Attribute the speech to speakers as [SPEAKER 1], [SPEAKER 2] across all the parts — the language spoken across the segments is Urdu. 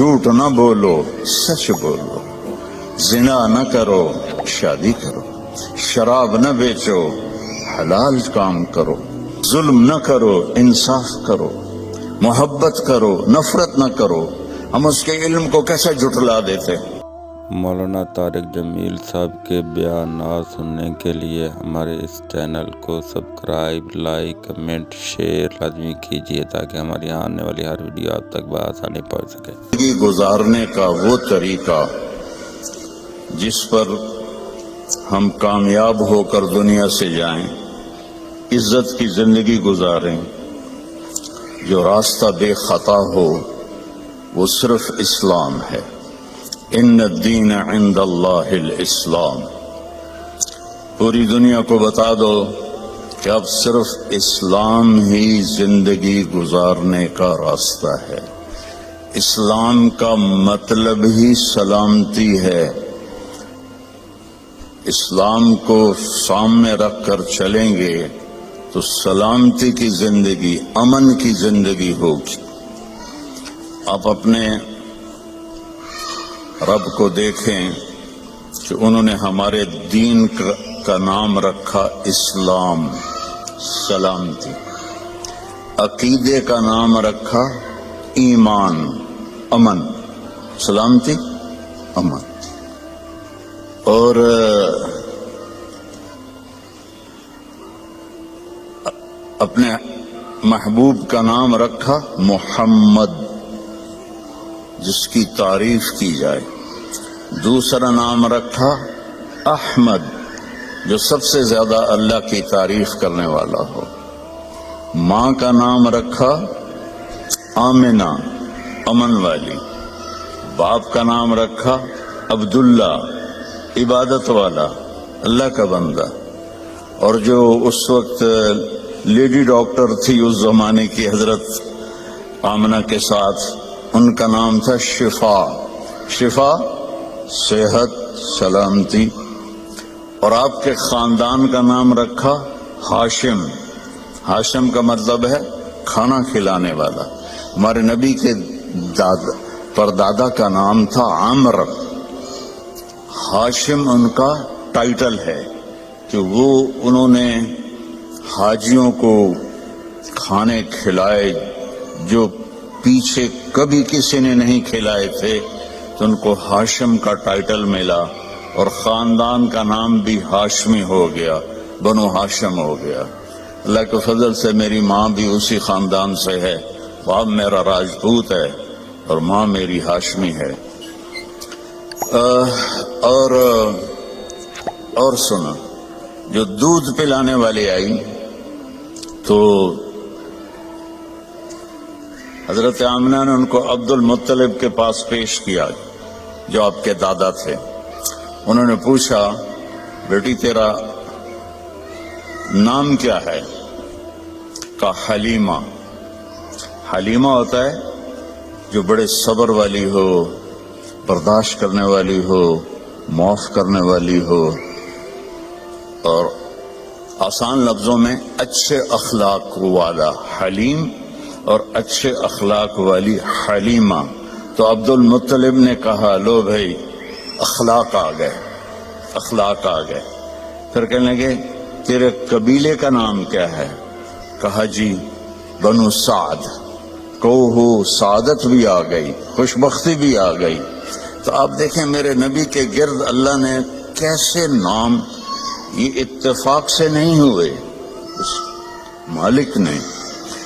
[SPEAKER 1] جھوٹ نہ بولو سچ بولو، زنا نہ کرو شادی کرو، شراب نہ بیچو حلال کام کرو، ظلم نہ کرو انصاف کرو، محبت کرو نفرت نہ کرو۔ ہم اس کے علم کو کیسے جھٹلا دیتے؟
[SPEAKER 2] مولانا طارق جمیل صاحب کے بیانات سننے کے لیے ہمارے اس چینل کو سبسکرائب، لائک، کمنٹ، شیئر لازمی کیجیے تاکہ ہماری آنے والی ہر ویڈیو آپ تک بآسانی پہنچ سکے۔
[SPEAKER 1] زندگی گزارنے کا وہ طریقہ جس پر ہم کامیاب ہو کر دنیا سے جائیں، عزت کی زندگی گزاریں، جو راستہ بے خطا ہو، وہ صرف اسلام ہے۔ ان الدین عند اللہ الاسلام۔ پوری دنیا کو بتا دو کہ اب صرف اسلام ہی زندگی گزارنے کا راستہ ہے۔ اسلام کا مطلب ہی سلامتی ہے۔ اسلام کو سامنے رکھ کر چلیں گے تو سلامتی کی زندگی، امن کی زندگی ہوگی۔ آپ اپنے رب کو دیکھیں کہ انہوں نے ہمارے دین کا نام رکھا اسلام، سلامتی۔ عقیدے کا نام رکھا ایمان، امن۔ سلامتی، امن۔ اور اپنے محبوب کا نام رکھا محمد، جس کی تعریف کی جائے۔ دوسرا نام رکھا احمد، جو سب سے زیادہ اللہ کی تعریف کرنے والا ہو۔ ماں کا نام رکھا آمنہ، امن والی۔ باپ کا نام رکھا عبداللہ، عبادت والا، اللہ کا بندہ۔ اور جو اس وقت لیڈی ڈاکٹر تھی اس زمانے کی حضرت آمنہ کے ساتھ، ان کا نام تھا شفا۔ شفا، صحت، سلامتی۔ اور آپ کے خاندان کا نام رکھا ہاشم۔ ہاشم کا مطلب ہے کھانا کھلانے والا۔ ہمارے نبی کے پردادا کا نام تھا عمرو۔ ہاشم ان کا ٹائٹل ہے کہ وہ انہوں نے حاجیوں کو کھانے کھلائے جو پیچھے کبھی کسی نے نہیں کھلائے تھے، تو ان کو ہاشم کا ٹائٹل ملا، اور خاندان کا نام بھی ہاشمی ہو گیا، بنو ہاشم ہو گیا۔ اللہ کے فضل سے میری ماں بھی اسی خاندان سے ہے۔ باپ میرا راجپوت ہے اور ماں میری ہاشمی ہے۔ اور سنو، جو دودھ پلانے والی آئی تو حضرت آمنہ نے ان کو عبد المطلب کے پاس پیش کیا، جو آپ کے دادا تھے۔ انہوں نے پوچھا، بیٹی تیرا نام کیا ہے؟ کہا حلیمہ۔ حلیمہ ہوتا ہے جو بڑے صبر والی ہو، برداشت کرنے والی ہو، معاف کرنے والی ہو، اور آسان لفظوں میں اچھے اخلاق والا حلیم، اور اچھے اخلاق والی حلیمہ۔ تو عبد المطلب نے کہا، لو بھائی اخلاق آ گئے، اخلاق آ گئے۔ پھر کہنے لگے، تیرے قبیلے کا نام کیا ہے؟ کہا جی بنو سعد۔ کوہ سعادت بھی آ گئی، خوشبختی بھی آ گئی۔ تو آپ دیکھیں میرے نبی کے گرد اللہ نے کیسے نام، یہ اتفاق سے نہیں ہوئے، اس مالک نے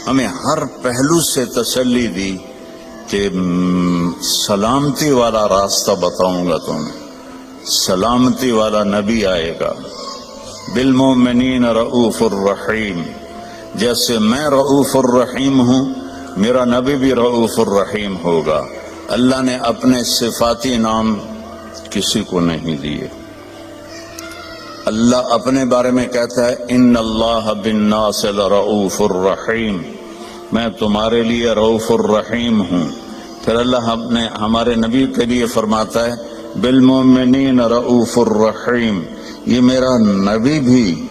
[SPEAKER 1] ہمیں ہر پہلو سے تسلی دی کہ سلامتی والا راستہ بتاؤں گا تمہیں، سلامتی والا نبی آئے گا۔ بالمؤمنین رؤوف الرحیم، جیسے میں رؤوف الرحیم ہوں، میرا نبی بھی رؤوف الرحیم ہوگا۔ اللہ نے اپنے صفاتی نام کسی کو نہیں دیے۔ اللہ اپنے بارے میں کہتا ہے، ان اللہ بالناس لرؤوف الرحیم، میں تمہارے لیے رؤوف الرحیم ہوں۔ پھر اللہ ہمارے نبی کے لیے فرماتا ہے، بالمؤمنین رؤوف الرحیم، یہ میرا نبی بھی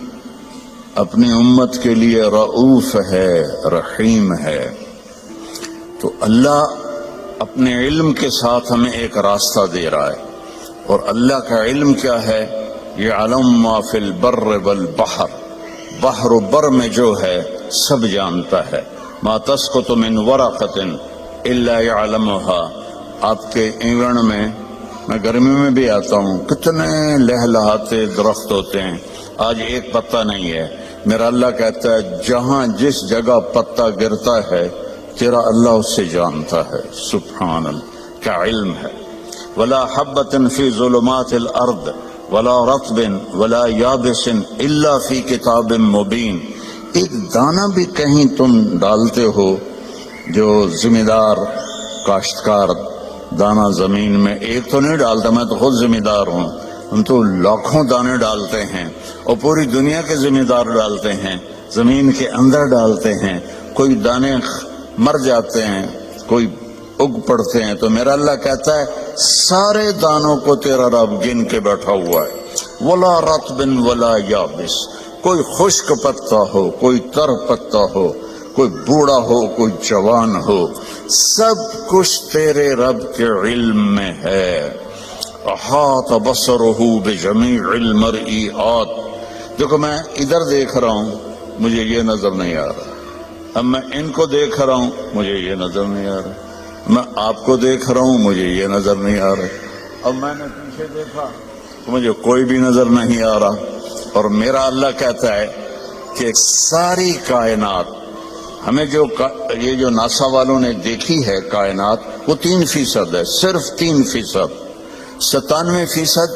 [SPEAKER 1] اپنی امت کے لیے رؤوف ہے، رحیم ہے۔ تو اللہ اپنے علم کے ساتھ ہمیں ایک راستہ دے رہا ہے، اور اللہ کا علم کیا ہے؟ یعلم ما فی البر والبحر، بحر و بر میں جو ہے سب جانتا ہے۔ ما تسقط من ورقۃ الا یعلمها، آپ کے اینگن میں گرمی میں بھی آتا ہوں، کتنے لہلہاتے درخت ہوتے ہیں، آج ایک پتا نہیں ہے۔ میرا اللہ کہتا ہے جہاں جس جگہ پتا گرتا ہے تیرا اللہ اس سے جانتا ہے۔ سبحان اللہ، کیا علم ہے۔ ولا حبۃ فی ظلمات الارض ولا رطب ولا یابس الا فی کتاب مبین، ایک دانہ بھی کہیں تم ڈالتے ہو، جو ذمہ دار کاشتکار دانہ زمین میں ایک تو نہیں ڈالتا، میں تو خود ذمہ دار ہوں، ہم تو لاکھوں دانے ڈالتے ہیں اور پوری دنیا کے ذمہ دار ڈالتے ہیں، زمین کے اندر ڈالتے ہیں، کوئی دانے مر جاتے ہیں، کوئی اگ پڑتے ہیں، تو میرا اللہ کہتا ہے سارے دانوں کو تیرا رب گن کے بیٹھا ہوا ہے۔ ولا رطب ولا یابس، کوئی خشک پتا ہو، کوئی تر پتا ہو، کوئی بوڑھا ہو، کوئی جوان ہو، سب کچھ تیرے رب کے علم میں ہے۔ احاط بصرہ بجمیع المرئیات، دیکھو میں ادھر دیکھ رہا ہوں مجھے یہ نظر نہیں آ رہا، اب میں ان کو دیکھ رہا ہوں مجھے یہ نظر نہیں آ رہا، میں آپ کو دیکھ رہا ہوں مجھے یہ نظر نہیں آ رہا، اب میں نے پیچھے دیکھا تو مجھے کوئی بھی نظر نہیں آ رہا۔ اور میرا اللہ کہتا ہے کہ ساری کائنات ہمیں یہ جو ناسا والوں نے دیکھی ہے کائنات، وہ 3% ہے، صرف 3%، 97%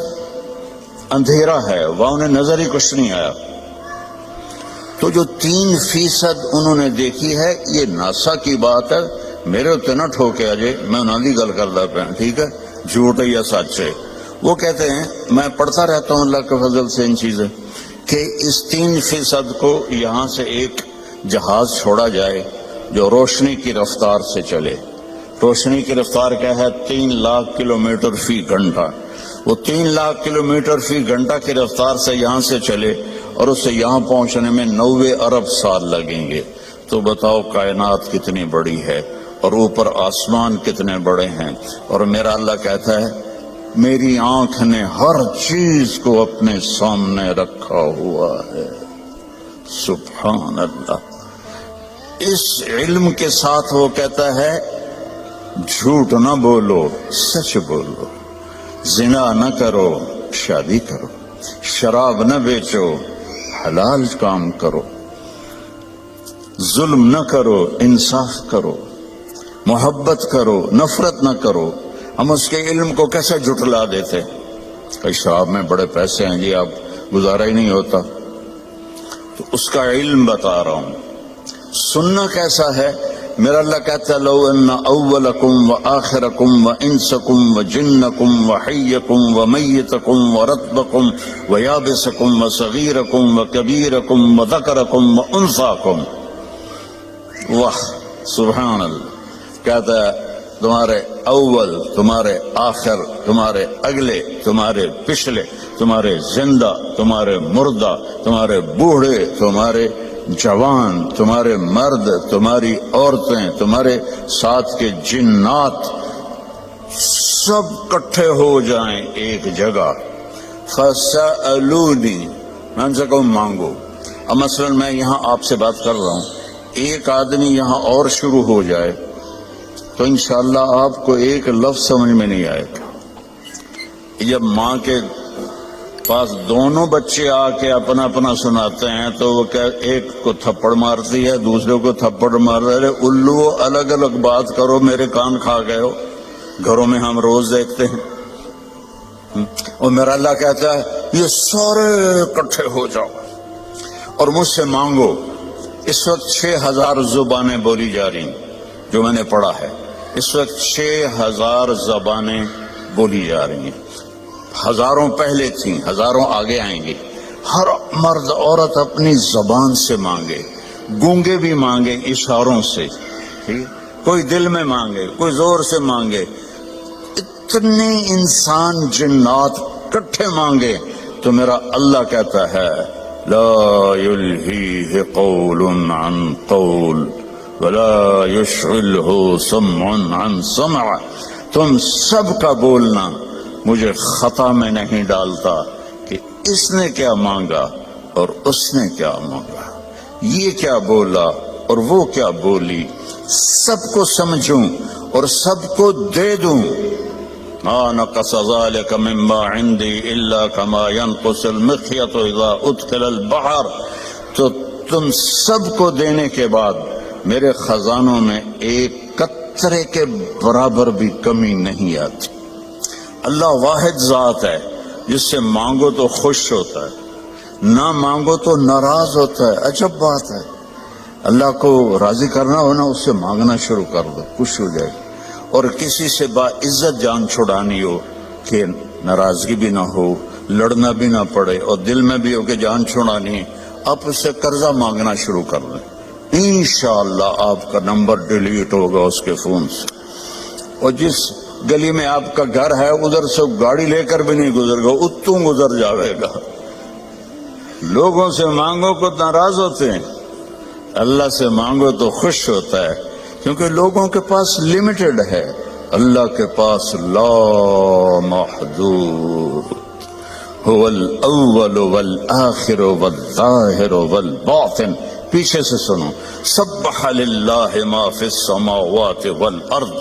[SPEAKER 1] اندھیرا ہے، وہاں انہیں نظر ہی کچھ نہیں آیا۔ تو جو 3% انہوں نے دیکھی ہے، یہ ناسا کی بات ہے، میرے اتنے نہ ٹھوکے اجے، میں انہوں نے گل کرتا پہ، ٹھیک ہے، جھوٹ ہے یا سچ ہے۔ وہ کہتے ہیں، میں پڑھتا رہتا ہوں اللہ کے فضل سے ان چیزیں، کہ اس 3% کو یہاں سے ایک جہاز چھوڑا جائے جو روشنی کی رفتار سے چلے۔ روشنی کی رفتار کیا ہے؟ 3 لاکھ کلومیٹر فی گھنٹہ۔ وہ 3 لاکھ کلومیٹر فی گھنٹہ کی رفتار سے یہاں سے چلے اور اس سے یہاں پہنچنے میں 90 ارب سال لگیں گے۔ تو بتاؤ کائنات کتنی بڑی ہے اور اوپر آسمان کتنے بڑے ہیں۔ اور میرا اللہ کہتا ہے میری آنکھ نے ہر چیز کو اپنے سامنے رکھا ہوا ہے۔ سبحان اللہ۔ اس علم کے ساتھ وہ کہتا ہے جھوٹ نہ بولو، سچ بولو، زنا نہ کرو، شادی کرو، شراب نہ بیچو، حلال کام کرو، ظلم نہ کرو، انصاف کرو، محبت کرو، نفرت نہ کرو۔ ہم اس کے علم کو کیسے جھٹلا دیتے؟ کہ صاحب میں بڑے پیسے ہیں جی، آپ گزارا ہی نہیں ہوتا۔ تو اس کا علم بتا رہا ہوں۔ سننا کیسا ہے؟ میرا اللہ کہتا ہے لو ان اولکم وآخرکم وانسکم وجنکم وحیکم ومیتکم ورطبکم ویابسکم وصغیرکم وکبیرکم وذکرکم وانثاکم۔ واہ سبحان اللہ۔ کہتا ہے تمہارے اول، تمہارے آخر، تمہارے اگلے، تمہارے پچھلے، تمہارے زندہ، تمہارے مردہ، تمہارے بوڑھے، تمہارے جوان، تمہارے مرد، تمہاری عورتیں، تمہارے ساتھ کے جنات، سب کٹھے ہو جائیں ایک جگہ۔ فَسَأَلُونِي، میں ان سے کہوں مانگو۔ اب مثلا میں یہاں آپ سے بات کر رہا ہوں، ایک آدمی یہاں اور شروع ہو جائے تو انشاءاللہ آپ کو ایک لفظ سمجھ میں نہیں آئے گا۔ جب ماں کے پاس دونوں بچے آ کے اپنا اپنا سناتے ہیں تو وہ ایک کو تھپڑ مارتی ہے، دوسرے کو تھپڑ مار رہے، الو الگ الگ بات کرو، میرے کان کھا گئے ہو۔ گھروں میں ہم روز دیکھتے ہیں۔ اور میرا اللہ کہتا ہے یہ سارے اکٹھے ہو جاؤ اور مجھ سے مانگو۔ اس وقت 6000 زبانیں بولی جا رہی ہیں، جو میں نے پڑھا ہے۔ اس وقت 6000 زبانیں بولی جا رہی ہیں، ہزاروں پہلے تھیں، ہزاروں آگے آئیں گی۔ ہر مرد عورت اپنی زبان سے مانگے، گونگے بھی مانگے اشاروں سے، کوئی دل میں مانگے، کوئی زور سے مانگے، اتنے انسان جنات کٹھے مانگے تو میرا اللہ کہتا ہے لا یلہیہ قول عن قول ولا يشغله سمع عن سمع، تم سب کا بولنا مجھے خطا میں نہیں ڈالتا کہ اس نے کیا مانگا اور اس نے کیا مانگا، یہ کیا بولا اور وہ کیا بولی، سب کو سمجھوں اور سب کو دے دوں۔ ما نقص ذلك مما عندي الا كما ينقص المخيط اذا ادخل البحر، تو تم سب کو دینے کے بعد میرے خزانوں میں ایک قطرے کے برابر بھی کمی نہیں آتی۔ اللہ واحد ذات ہے جس سے مانگو تو خوش ہوتا ہے، نہ مانگو تو ناراض ہوتا ہے۔ عجب بات ہے، اللہ کو راضی کرنا ہو نا، اس سے مانگنا شروع کر دو، خوش ہو جائے گا۔ اور کسی سے با عزت جان چھڑانی ہو کہ ناراضگی بھی نہ ہو، لڑنا بھی نہ پڑے، اور دل میں بھی ہو کہ جان چھڑانی، آپ اس سے قرضہ مانگنا شروع کر دیں، انشاءاللہ آپ کا نمبر ڈیلیٹ ہوگا اس کے فون سے۔ اور جس گلی میں آپ کا گھر ہے ادھر سے گاڑی لے کر بھی نہیں گزر گا، اتوں گزر جاوے گا۔ لوگوں سے مانگو کو ناراض ہوتے ہیں، اللہ سے مانگو تو خوش ہوتا ہے، کیونکہ لوگوں کے پاس لمیٹڈ ہے، اللہ کے پاس لا محدود۔ هو الاول والآخر والظاہر والباطن، پیچھے سے سنو، سبح للہ ما فی السماوات والارض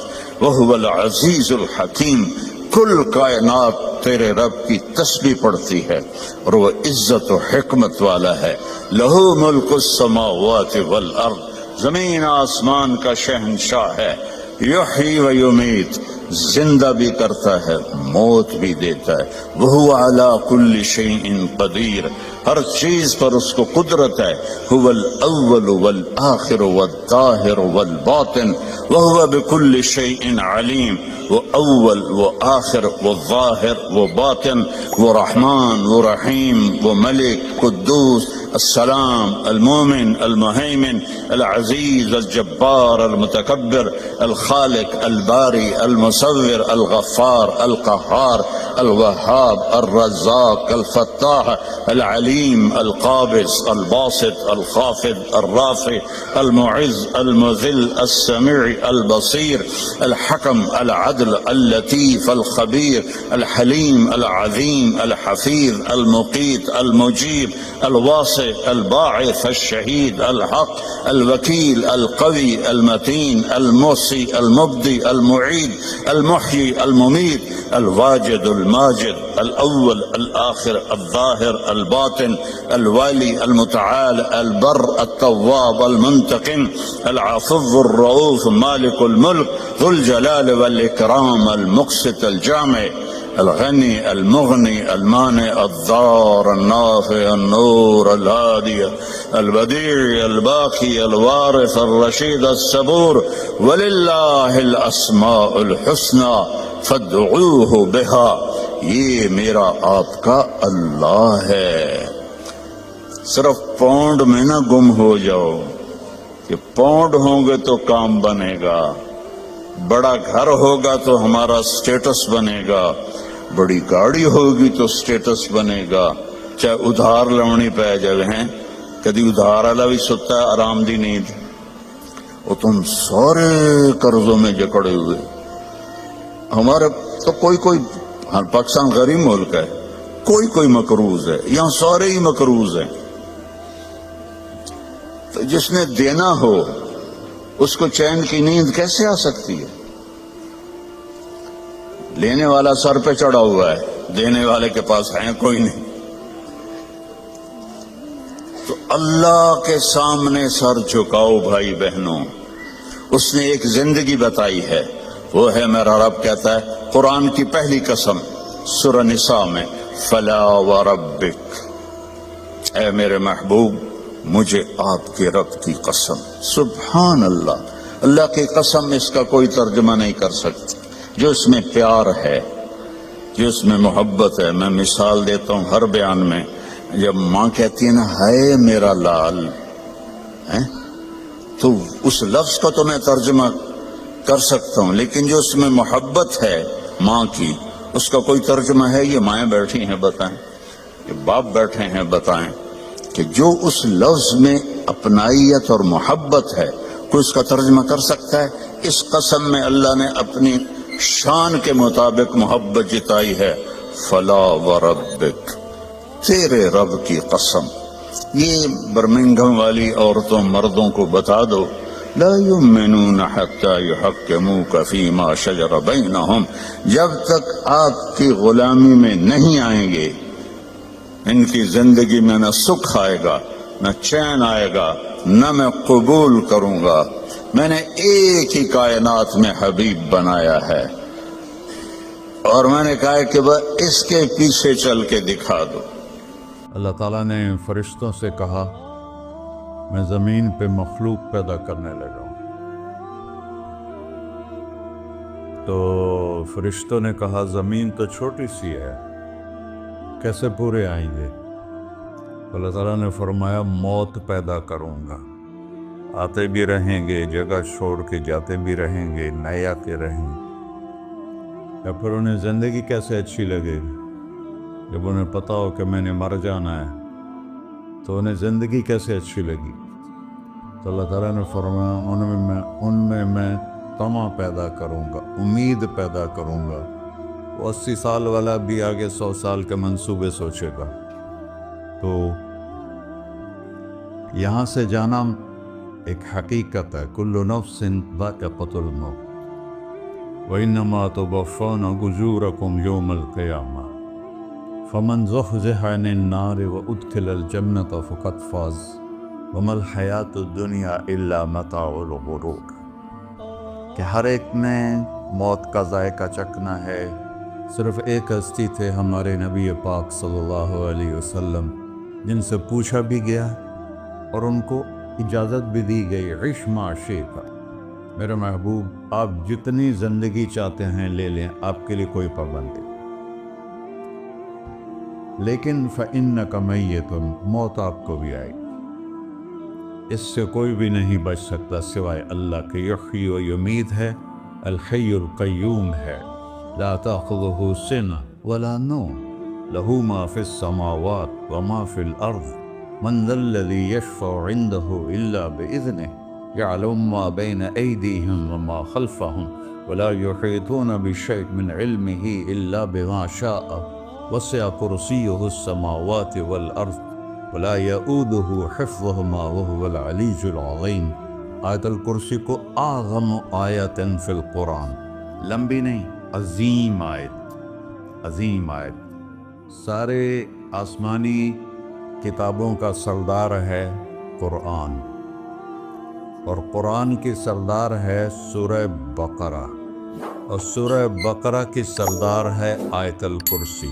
[SPEAKER 1] وهو العزیز الحکیم، کل کائنات تیرے رب کی تسبیح پڑھتی ہے اور وہ عزت و حکمت والا ہے۔ لہو ملک السماوات والارض، زمین آسمان کا شہنشاہ ہے۔ یحیی و یمیت، زندہ بھی کرتا ہے موت بھی دیتا ہے۔ وہو علی کل شیء قدیر، ہر چیز پر اس کو قدرت ہے۔ هو الاول والآخر والظاہر والباطن وهو بكل شیء علیم، وہ اول وہ آخر وہ ظاہر وہ باطن، وہ رحمان وہ رحیم، وہ ملک قدوس السلام المومن المہیمن العزیز الجبار المتکبر الخالق الباری المصور الغفار القہار الوہاب الرزاق الفتاح العلیم القابض الباسط الخافض الرافع المعز المذل السمیع البصیر الحکم العدل اللطیف الخبیر الحلیم العظیم الحفیظ المقیت المجیب الواسع الباعث الشہید الحق الوکیل القوی المتین المحصی المبدی المعید المحیی الممید الواجد الماجد الاول الآخر الظاہر الباطن الوالی المتعال البر التواب المنتقم العفو الرؤوف مالک الملک ذو الجلال والاکرام المقسط الجامع الغنی المغنی المانع الضار النافع النور الهادی البدیع الباقی الوارث الرشید الصبور وللہ الاسماء الحسنى فادعوه بها، یہ میرا آپ کا اللہ ہے۔ صرف پونڈ میں نہ گم ہو جاؤ کہ پونڈ ہوں گے تو کام بنے گا، بڑا گھر ہوگا تو ہمارا سٹیٹس بنے گا، بڑی گاڑی ہوگی تو سٹیٹس بنے گا، چاہے ادھار لونی پہ جگہ ہیں، کدی ادھار والا بھی ستا ہے آرام دی نیند، اور تم سارے قرضوں میں جکڑے ہوئے۔ ہمارے تو کوئی ہاں پاکستان غریب ملک ہے، کوئی مقروض ہے، یہاں سارے ہی مقروض ہیں۔ تو جس نے دینا ہو اس کو چین کی نیند کیسے آ سکتی ہے؟ لینے والا سر پہ چڑھا ہوا ہے، دینے والے کے پاس ہے کوئی نہیں۔ تو اللہ کے سامنے سر جھکاؤ بھائی بہنوں، اس نے ایک زندگی بتائی ہے، وہ ہے میرا رب کہتا ہے قرآن کی پہلی قسم سورہ نساء میں، فلا وربک، اے میرے محبوب مجھے آپ کے رب کی قسم۔ سبحان اللہ، اللہ کی قسم اس کا کوئی ترجمہ نہیں کر سکتی۔ جو اس میں پیار ہے، جو اس میں محبت ہے، میں مثال دیتا ہوں ہر بیان میں، جب ماں کہتی ہے نا ہائے میرا لال، تو اس لفظ کو تو میں ترجمہ کر سکتا ہوں، لیکن جو اس میں محبت ہے ماں کی، اس کا کوئی ترجمہ ہے؟ یہ مائیں بیٹھی ہیں بتائیں، یہ باپ بیٹھے ہیں بتائیں، کہ جو اس لفظ میں اپنائیت اور محبت ہے کوئی اس کا ترجمہ کر سکتا ہے؟ اس قسم میں اللہ نے اپنی شان کے مطابق محبت جتائی ہے، فلا وربک، تیرے رب کی قسم۔ یہ برمنگھم والی عورتوں مردوں کو بتا دو، لا یؤمنون حتی یحکموک فیما شجر بینہم، جب تک آپ کی غلامی میں نہیں آئیں گے ان کی زندگی میں نہ سکھ آئے گا، نہ چین آئے گا، نہ میں قبول کروں گا۔ میں نے ایک ہی کائنات میں حبیب بنایا ہے، اور میں نے کہا کہ وہ اس کے پیچھے چل کے دکھا دو۔
[SPEAKER 3] اللہ تعالیٰ نے فرشتوں سے کہا میں زمین پہ مخلوق پیدا کرنے لگا ہوں، تو فرشتوں نے کہا زمین تو چھوٹی سی ہے، کیسے پورے آئیں گے؟ اللہ تعالیٰ نے فرمایا موت پیدا کروں گا، آتے بھی رہیں گے، جگہ چھوڑ کے جاتے بھی رہیں گے، نئے آتے رہیں گے۔ یا پھر انہیں زندگی کیسے اچھی لگے گی جب انہیں پتا ہو کہ میں نے مر جانا ہے، تو انہیں زندگی کیسے اچھی لگی؟ تو اللہ تعالیٰ نے فرمایا ان میں میں طمع پیدا کروں گا، امید پیدا کروں گا۔ وہ 80 سال والا بھی آگے 100 سال کے منصوبے سوچے گا۔ تو یہاں سے جانا ایک حقیقت ہے، کل نفس ذائقۃ الموت وَإِنَّمَا تُوَفَّوْنَ أُجُورَكُمْ يَوْمَ الْقِيَامَةِ فَمَنْ زُحْزِحَ عَنِ النَّارِ وَأُدْخِلَ الْجَنَّةَ فَقَدْ فَازَ وَمَا الْحَيَاةُ الدُّنْيَا إِلَّا مَتَاعُ الْغُرُورِ، کہ ہر ایک نے موت کا ذائقہ چکھنا ہے۔ صرف ایک ہستی تھے ہمارے نبی پاک صلی اللہ علیہ وسلم، جن سے پوچھا بھی گیا اور ان کو اجازت بھی دی گئی، عِش ما شئت، میرے محبوب آپ جتنی زندگی چاہتے ہیں لے لیں، آپ کے لیے کوئی پابندی، لیکن فَإِنَّكَ مَيِّتٌ، موت آپ کو بھی آئے گی، اس سے کوئی بھی نہیں بچ سکتا سوائے اللہ کے۔ یحیی و یمیت ہے، الحی القیوم ہے، لا تأخذہ سنہ ولا نوم، لہ ما فی السماوات وما فی الارض، من ذا الذی یشفع عنده الا بإذنہ، يعلم ما بين أيديهم وما خلفهم ولا يحيطون بشيء من علمه إلا بما شاء، وسع كرسيه السماوات والأرض ولا يؤوده حفظهما وهو العلي العظيم۔ آیت الکرسی کو اعظم آیت فی القرآن، لمبی نہیں، عظیم آیت، عظیم آیت۔ سارے آسمانی کتابوں کا سردار ہے قرآن، اور قرآن کی سردار ہے سورہ بقرہ، اور سورہ بقرہ کی سردار ہے آیت الکرسی۔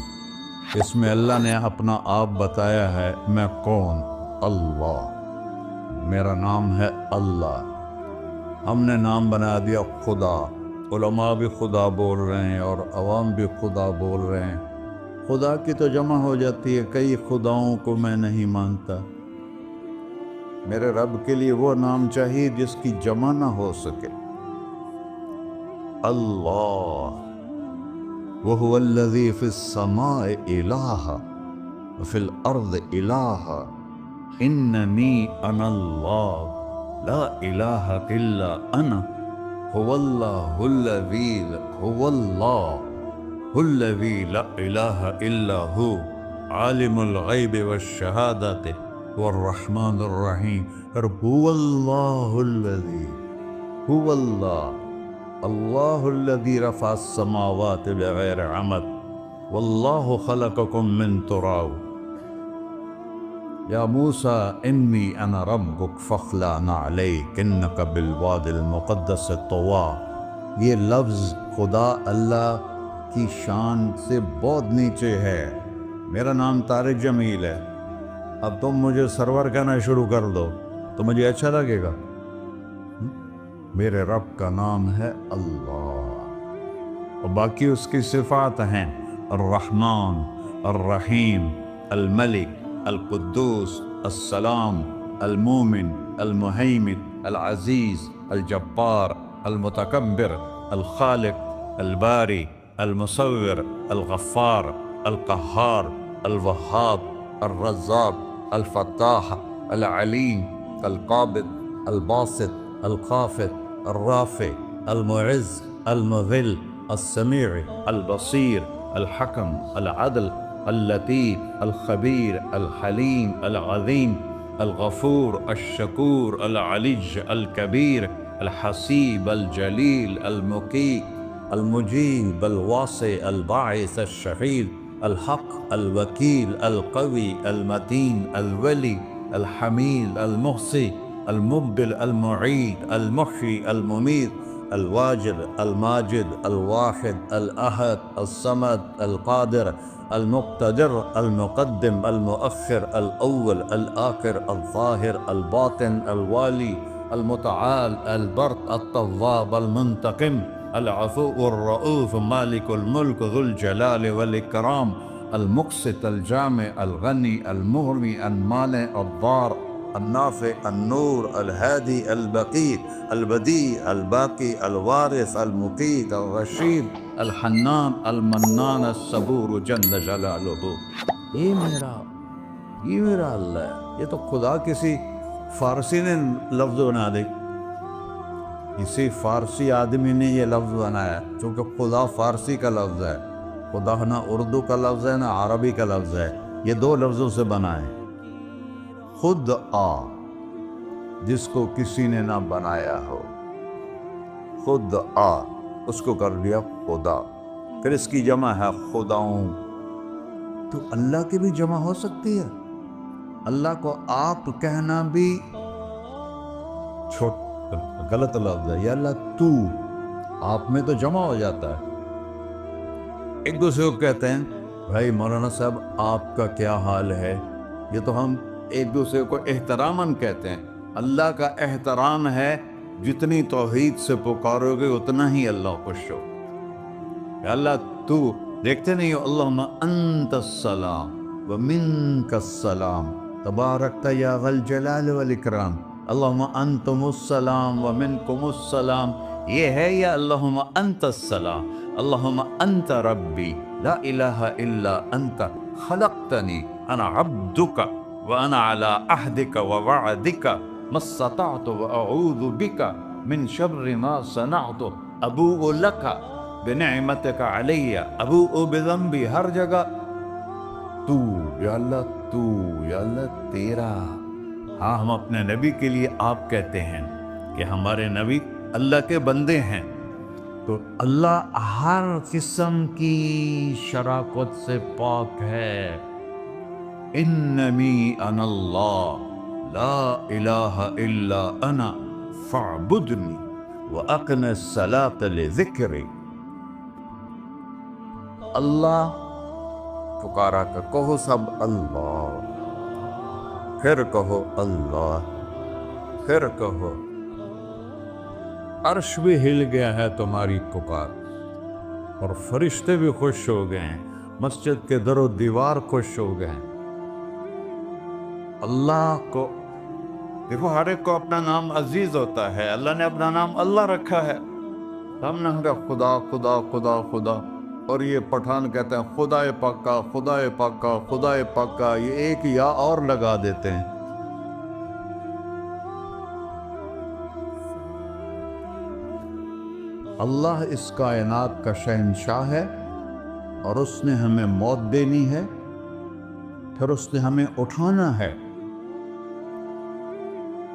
[SPEAKER 3] اس میں اللہ نے اپنا آپ بتایا ہے، میں کون؟ اللہ، میرا نام ہے اللہ۔ ہم نے نام بنا دیا خدا، علماء بھی خدا بول رہے ہیں اور عوام بھی خدا بول رہے ہیں۔ خدا کی تو جمع ہو جاتی ہے، کئی خداؤں کو میں نہیں مانتا۔ میرے رب کے لیے وہ نام چاہیے جس کی جمع نہ ہو سکے۔ اللہ، وَهُوَ الَّذِي فِي السَّمَاءِ إِلَٰهٌ وَفِي الْأَرْضِ إِلَٰهٌ إِنَّنِي أَنَا اللَّهُ لَا إِلَٰهَ إِلَّا أَنَا هُوَ اللَّهُ الَّذِي لَا إِلَٰهَ إِلَّا هُوَ عَالِمُ الْغَيْبِ وَالشَّهَادَةِ والرحمن الرحیم۔ هو اللہ الذی، هو اللہ الذی رفع السماوات بغیر عمد واللہ خلقکم من تراب۔ یا موسیٰ انی انا ربک فاخلع نعلیک انک بالوادی المقدس طویٰ۔ یہ لفظ خدا اللہ کی شان سے بہت نیچے ہے۔ میرا نام طارق جمیل ہے، اب تم مجھے سرور کہنا شروع کر دو تو مجھے اچھا لگے گا؟ میرے رب کا نام ہے اللہ، اور باقی اس کی صفات ہیں الرحمن، الرحیم، الملک، القدوس، السلام، المومن، المہیمن، العزیز، الجبار، المتکبر، الخالق، الباری، المصور، الغفار، القہار، الوہاب، الرزاق، الفتاح، العلیم، القابض، الباسط، الخافض الرافع المعز المذل السميع البصير الحكم العدل اللطيف الخبير الحليم العظيم الغفور الشكور العلي الكبير الحسيب الجليل المقيت المجيب الواسع الباعث الشهيد الحق الوكيل القوي المتين الولي الحميد المحصي المبدل المعيد المحيي المميت الواجد الماجد الواحد الأحد الصمد القادر المقتدر المقدم المؤخر الأول الآخر الظاهر الباطن الوالي المتعال البر التواب المنتقم العفو الرؤوف مالك الملك ذو الجلال والإكرام المقسط الجامع الغني المغني المانع الضار النافع النور الهادي البقيت البديع الباقي الوارث المقيت الرشيد الحنان المنان الصبور جل جلالہ. یہ میرا اللہ ہے. یہ تو خدا کسی فارسی نے لفظ بنا دے، کسی فارسی آدمی نے یہ لفظ بنایا، چونکہ خدا فارسی کا لفظ ہے، خدا نہ اردو کا لفظ ہے نہ عربی کا لفظ ہے، یہ دو لفظوں سے بنا ہے. خود آ، جس کو کسی نے نہ بنایا ہو، خود آ اس کو کر دیا خدا. پھر اس کی جمع ہے خداؤں. تو اللہ کی بھی جمع ہو سکتی ہے. اللہ کو آپ کہنا بھی غلط لفظ ہے. یا اللہ تو، آپ میں تو جمع ہو جاتا ہے. ایک دوسرے کو کہتے ہیں بھائی مولانا صاحب آپ کا کیا حال ہے، یہ تو ہم ایک دوسرے کو احتراماً کہتے ہیں. اللہ کا احترام ہے جتنی توحید سے پکارو گے اتنا ہی اللہ خوش ہو. یا اللہ تو، دیکھتے نہیں ہو اللہم انت السلام ومنک السلام تبارکت یا ذا الجلال والاکرام. اللہم انتم السلام ومنکم السلام یہ ہے، یا اللہم انت السلام، اللہم انت ربی لا الہ الا انت خلقتنی انا عبدک وانا علی عہدک ووعدک ما استطعت واعوذ بک من شر ما صنعت ابوء لک بنعمتک علی ابوء بذنبی. ہر جگہ تو، یا اللہ تو، یا اللہ تیرا. ہاں ہم اپنے نبی کے لیے آپ کہتے ہیں کہ ہمارے نبی اللہ کے بندے ہیں. تو اللہ ہر قسم کی شراکت سے پاک ہے. اننی انا اللہ لا الہ الا انا فاعبدنی واقم الصلاۃ لذکری. اللہ پکارا کر کہو سب اللہ، پھر کہو اللہ، پھر کہو. عرش بھی ہل گیا ہے تمہاری پکار، اور فرشتے بھی خوش ہو گئے ہیں، مسجد کے در و دیوار خوش ہو گئے ہیں. اللہ کو دیکھو، ہر ایک کو اپنا نام عزیز ہوتا ہے. اللہ نے اپنا نام اللہ رکھا ہے. ہم نے کہا خدا خدا خدا خدا، اور یہ پٹھان کہتے ہیں خدا پاکا خدا پاکا خدا پاکا، یہ ایک یا اور لگا دیتے ہیں. اللہ اس کائنات کا شہنشاہ ہے، اور اس نے ہمیں موت دینی ہے، پھر اس نے ہمیں اٹھانا ہے.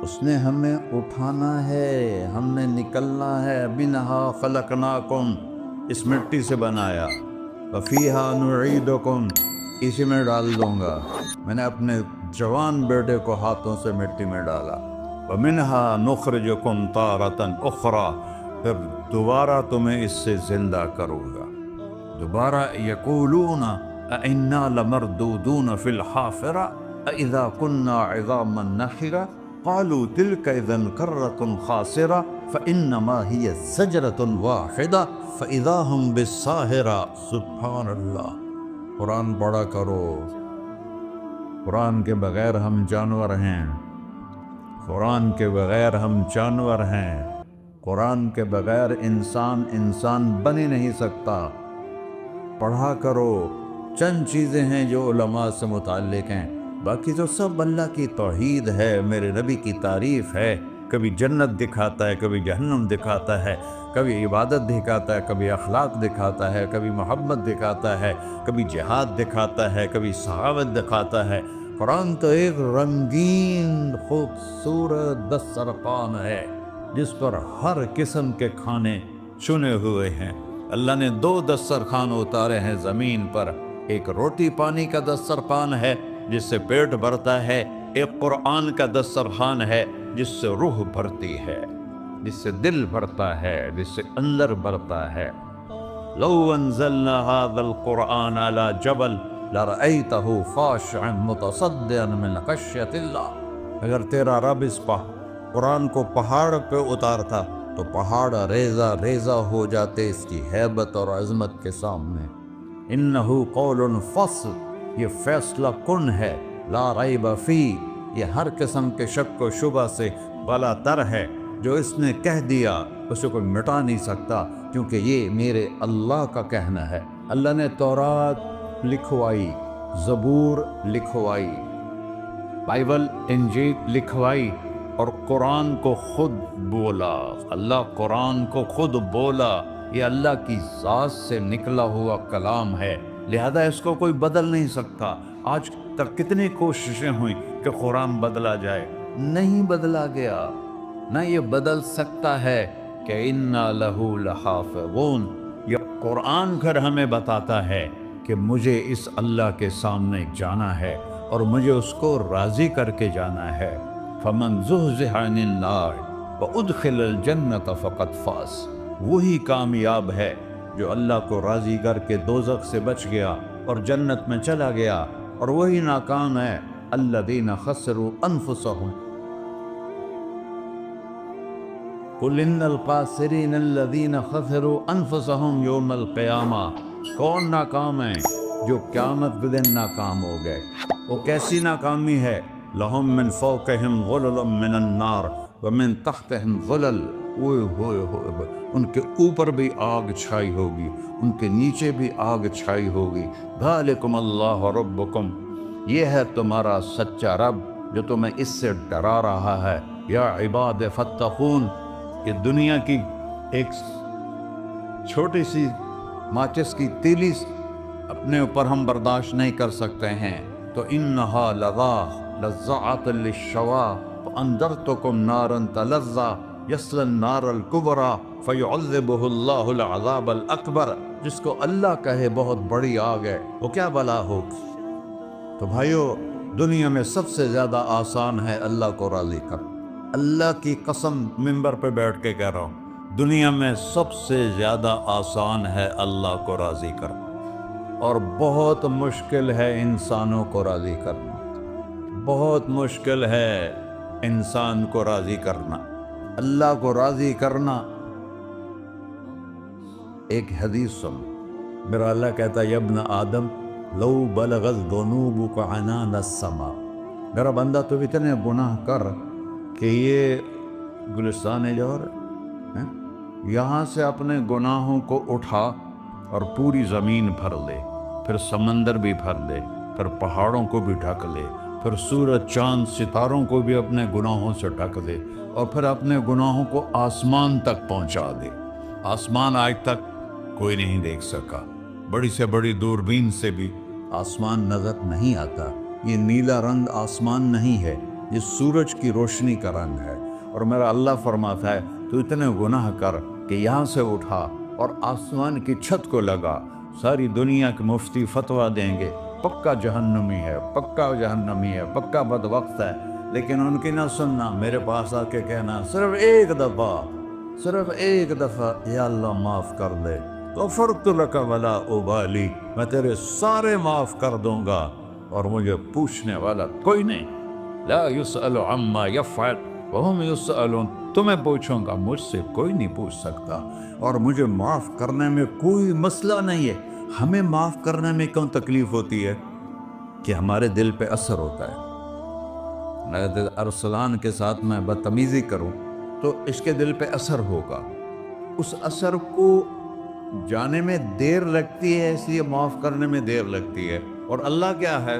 [SPEAKER 3] اس نے ہمیں اٹھانا ہے، ہم نے نکلنا ہے. منہا خلقناکم، اس مٹی سے بنایا. وفیہا نعیدکم، اسی میں ڈال دوں گا. میں نے اپنے جوان بیٹے کو ہاتھوں سے مٹی میں ڈالا. ومنہا نخرجکم تارۃ اخری، پھر دوبارہ تمہیں اس سے زندہ کروں گا. دوبارہ یقولون اَإِنَّا لَمَرْدُودُونَ فِي الْحَافِرَةِ أَإِذَا كُنَّا عِظَامًا نَخِرَةً قَالُوا تِلْكَ إِذًا كَرَّةٌ خَاسِرَةٌ فَإِنَّمَا هِيَ زَجْرَةٌ وَاحِدَةٌ فَإِذَا هُمْ بِالسَّاهِرَةِ. سبحان اللہ. قرآن پڑھا کرو. قرآن کے بغیر ہم جانور ہیں، قرآن کے بغیر ہم جانور ہیں، قرآن کے بغیر انسان بن ہی نہیں سکتا. پڑھا کرو. چند چیزیں ہیں جو علماء سے متعلق ہیں، باقی تو سب اللہ کی توحید ہے، میرے نبی کی تعریف ہے. کبھی جنت دکھاتا ہے، کبھی جہنم دکھاتا ہے، کبھی عبادت دکھاتا ہے، کبھی اخلاق دکھاتا ہے، کبھی محبت دکھاتا ہے، کبھی جہاد دکھاتا ہے، کبھی سخاوت دکھاتا ہے۔ قرآن تو ایک رنگین خوبصورت دسترخوان ہے جس پر ہر قسم کے کھانے چنے ہوئے ہیں۔ اللہ نے 2 دسترخوان اتارے ہیں زمین پر، ایک روٹی پانی کا دسترخوان ہے جس سے پیٹ بھرتا ہے، ایک قرآن کا دسترخوان ہے جس سے روح بھرتی ہے، جس سے دل بھرتا ہے، جس سے اندر بھرتا ہے۔ لو انزلنا هذا القرآن على جبل لرأيته خاشعا متصدعا من خشية اللہ۔ اگر تیرا رب اس قرآن کو پہاڑ پہ اتارتا تو پہاڑ ریزہ ریزہ ہو جاتے اس کی ہیبت اور عظمت کے سامنے۔ انہ قول فصل، یہ فیصلہ کن ہے، لا ریب فی، یہ ہر قسم کے شک و شبہ سے بلا تر ہے۔ جو اس نے کہہ دیا اسے کوئی مٹا نہیں سکتا، کیونکہ یہ میرے اللہ کا کہنا ہے۔ اللہ نے تورات لکھوائی، زبور لکھوائی، بائبل انجیل لکھوائی، اور قرآن کو خود بولا۔ اللہ قرآن کو خود بولا، یہ اللہ کی ذات سے نکلا ہوا کلام ہے، لہذا اس کو کوئی بدل نہیں سکتا۔ آج تک کتنی کوششیں ہوئیں کہ قرآن بدلا جائے، نہیں بدلا گیا، نہ یہ بدل سکتا ہے کہ اِنَّا لَهُ لَحَافِظُونَ۔ یہ قرآن گھر ہمیں بتاتا ہے کہ مجھے اس اللہ کے سامنے جانا ہے اور مجھے اس کو راضی کر کے جانا ہے۔ فَمَنْ زُحْزِحَ عَنِ النَّارِ وَأُدْخِلَ الْجَنَّةَ فَقَدْ فَازَ، وہی کامیاب ہے جو اللہ کو راضی کر کے دوزخ سے بچ گیا اور جنت میں چلا گیا، اور وہی ناکام ہے الَّذِينَ خَسِرُوا أَنفُسَهُمْ قُلْ إِنَّ الْخَاسِرِينَ الَّذِينَ خَسِرُوا أَنفُسَهُمْ يَوْمَ الْقِيَامَةِ۔ کون ناکام ہیں؟ جو قیامت کے دن ناکام ہو گئے۔ وہ کیسی ناکامی ہے؟ لَهُم مِّن فَوْقِهِمْ غُلُلٌ مِّنَ النَّارِ وَمِن تَحْتِهِمْ غُلَلٌ، ہوئے ان کے اوپر بھی آگ چھائی ہوگی، ان کے نیچے بھی آگ چھائی ہوگی۔ ذَلِكُمُ اللَّهُ رَبُّكُمْ، یہ ہے تمہارا سچا رب جو تمہیں اس سے ڈرا رہا ہے۔ یا عباد فاتقون، یہ دنیا کی ایک چھوٹی سی ماچس کی تیلی اپنے اوپر ہم برداشت نہیں کر سکتے ہیں، تو انہا لَذَّاعَةٌ لِلشَّوَىٰ فَأَنذَرْتُكُمْ نَارًا تَلَظَّىٰ يَصْلَى النَّارَ الْكُبْرَىٰ فَيُعَذِّبُهُ اللَّهُ الْعَذَابَ الْأَكْبَرَ۔ جس کو اللہ کہے بہت بڑی آگ ہے، وہ کیا بلا ہوگی؟ تو بھائیو، دنیا میں سب سے زیادہ آسان ہے اللہ کو راضی کر۔ اللہ کی قسم منبر پہ بیٹھ کے کہہ رہا ہوں، دنیا میں سب سے زیادہ آسان ہے اللہ کو راضی کرنا، اور بہت مشکل ہے انسانوں کو راضی کرنا، بہت مشکل ہے انسان کو راضی کرنا۔ اللہ کو راضی کرنا، ایک حدیث سن، میرا اللہ کہتا ہے یا ابن آدم لو بلغت ذنوبک عنان السماء، میرا بندہ تو اتنے گناہ کر کہ یہ گلستان جوہر یہاں سے اپنے گناہوں کو اٹھا اور پوری زمین بھر لے، پھر سمندر بھی بھر لے، پھر پہاڑوں کو بھی ڈھک لے، پھر سورج چاند ستاروں کو بھی اپنے گناہوں سے ڈھک دے، اور پھر اپنے گناہوں کو آسمان تک پہنچا دے۔ آسمان آج تک کوئی نہیں دیکھ سکا، بڑی سے بڑی دوربین سے بھی آسمان نظر نہیں آتا۔ یہ نیلا رنگ آسمان نہیں ہے، یہ سورج کی روشنی کا رنگ ہے۔ اور میرا اللہ فرماتا ہے تو اتنے گناہ کر کہ یہاں سے اٹھا اور آسمان کی چھت کو لگا، ساری دنیا کے مفتی فتویٰ دیں گے پکا جہنمی ہے، پکا جہنمی ہے، پکا بدبخت ہے، لیکن ان کی نہ سننا، میرے پاس آ کے کہنا صرف ایک دفعہ یا اللہ معاف کر دے، غفرت لک ولا ابالی، میں تیرے سارے معاف کر دوں گا اور مجھے پوچھنے والا کوئی نہیں۔ لا يسأل عما يفعل وهم يسألون، تمہیں پوچھوں گا، مجھ سے کوئی نہیں پوچھ سکتا، اور مجھے معاف کرنے میں کوئی مسئلہ نہیں ہے۔ ہمیں معاف کرنے میں کیوں تکلیف ہوتی ہے؟ کہ ہمارے دل پہ اثر ہوتا ہے۔ اگر ارسلان کے ساتھ میں بدتمیزی کروں تو اس کے دل پہ اثر ہوگا، اس اثر کو جانے میں دیر لگتی ہے، اس لیے معاف کرنے میں دیر لگتی ہے۔ اور اللہ کیا ہے؟